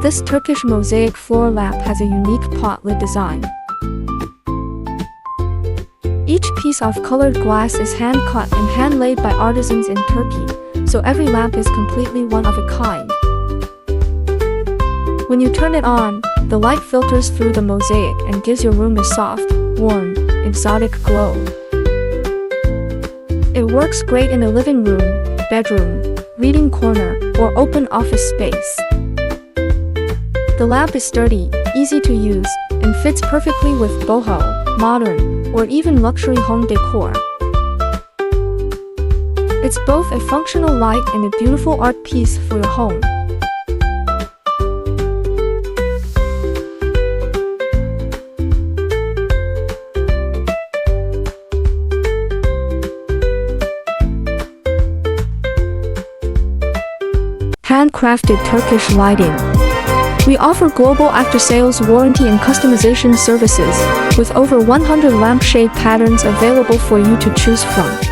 This Turkish mosaic floor lamp has a unique pot lid design. Each piece of colored glass is hand-cut and hand-laid by artisans in Turkey, so every lamp is completely one of a kind. When you turn it on, the light filters through the mosaic and gives your room a soft, warm, exotic glow. It works great in a living room, bedroom, reading corner, or open office space. The lamp is sturdy, easy to use, and fits perfectly with boho, modern, or even luxury home decor. It's both a functional light and a beautiful art piece for your home. Handcrafted Turkish lighting. We offer global after-sales warranty and customization services, with over 100 lampshade patterns available for you to choose from.